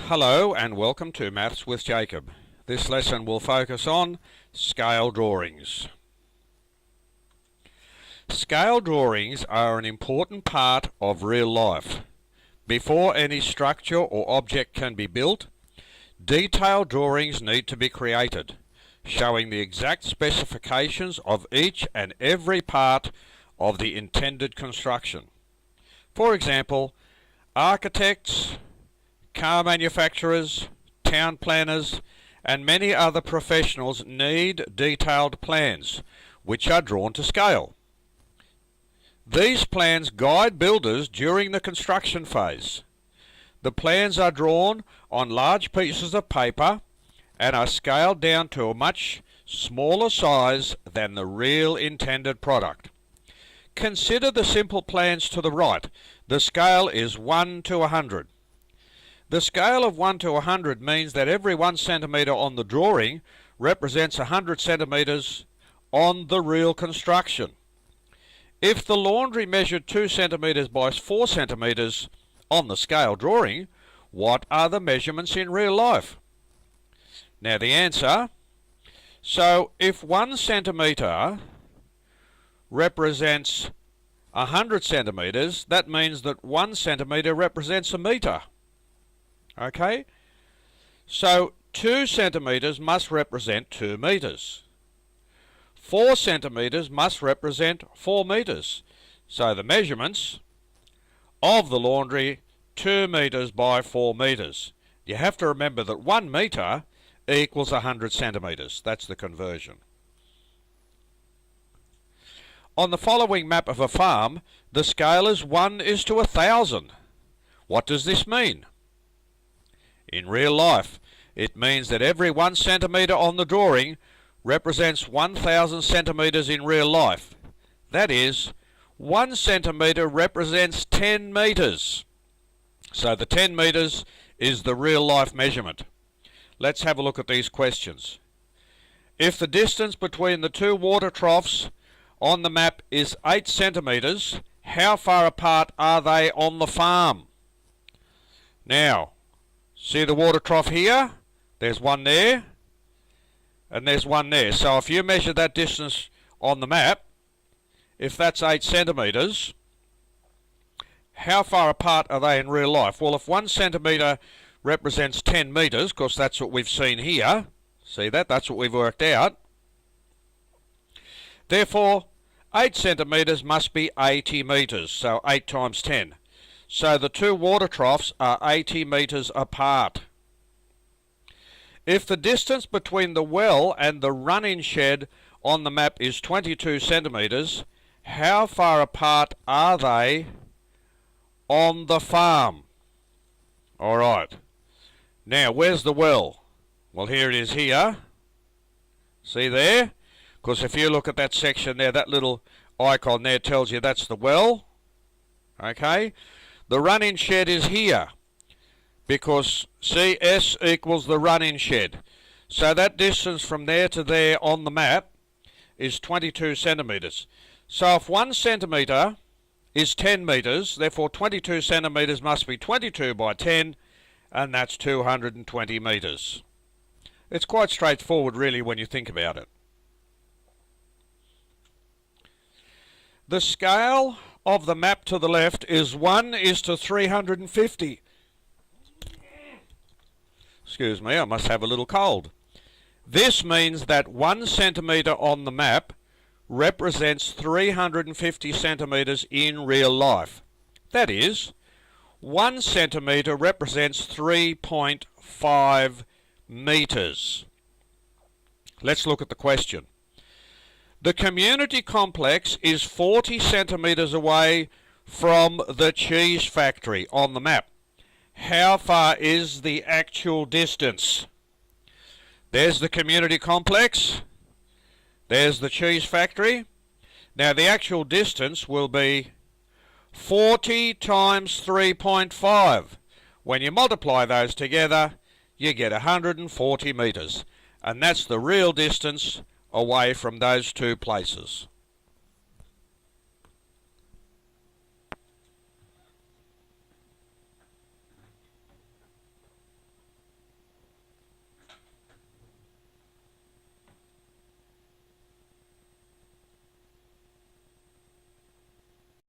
Hello and welcome to Maths with Jacob. This lesson will focus on scale drawings. Scale drawings are an important part of real life. Before any structure or object can be built, detailed drawings need to be created, showing the exact specifications of each and every part of the intended construction. For example, architects, car manufacturers, town planners, and many other professionals need detailed plans, which are drawn to scale. These plans guide builders during the construction phase. The plans are drawn on large pieces of paper and are scaled down to a much smaller size than the real intended product. Consider the simple plans to the right. The scale is 1 to 100. The scale of 1 to 100 means that every 1 centimetre on the drawing represents 100 centimetres on the real construction. If the laundry measured 2 centimetres by 4 centimetres on the scale drawing, what are the measurements in real life? Now the answer, so if 1 centimetre represents 100 centimetres, that means that 1 centimetre represents a metre. Okay, so 2 centimetres must represent 2 metres. 4 centimetres must represent 4 metres. So the measurements of the laundry, 2 metres by 4 metres. You have to remember that 1 metre equals 100 centimetres. That's the conversion. On the following map of a farm, the scale is 1 is to 1,000. What does this mean? In real life, it means that every 1 centimetre on the drawing represents 1,000 centimetres in real life. That is, 1 centimetre represents 10 metres. So the 10 metres is the real life measurement. Let's have a look at these questions. If the distance between the 2 water troughs on the map is 8 centimetres, how far apart are they on the farm? Now, see the water trough here? There's one there, and there's one there. So if you measure that distance on the map, if that's 8 centimetres, how far apart are they in real life? Well, if 1 centimetre represents 10 metres, because that's what we've seen here, see that? That's what we've worked out. Therefore, 8 centimetres must be 80 metres, so 8 times 10. So the 2 water troughs are 80 metres apart. If the distance between the well and the run-in shed on the map is 22 centimetres, how far apart are they on the farm? Alright. Now, where's the well? Well, here it is here. See there? Because if you look at that section there, that little icon there tells you that's the well. Okay? The run-in shed is here, because CS equals the run-in shed. So that distance from there to there on the map is 22 centimetres. So if 1 centimetre is 10 metres, therefore 22 centimetres must be 22 by 10, and that's 220 metres. It's quite straightforward really when you think about it. The scale of the map to the left is 1 is to 350. Excuse me, I must have a little cold. This means that 1 centimetre on the map represents 350 centimetres in real life. That is, 1 centimetre represents 3.5 metres. Let's look at the question. The community complex is 40 centimetres away from the cheese factory on the map. How far is the actual distance? There's the community complex. There's the cheese factory. Now the actual distance will be 40 times 3.5. When you multiply those together, you get 140 metres. And that's the real distance away from those 2 places.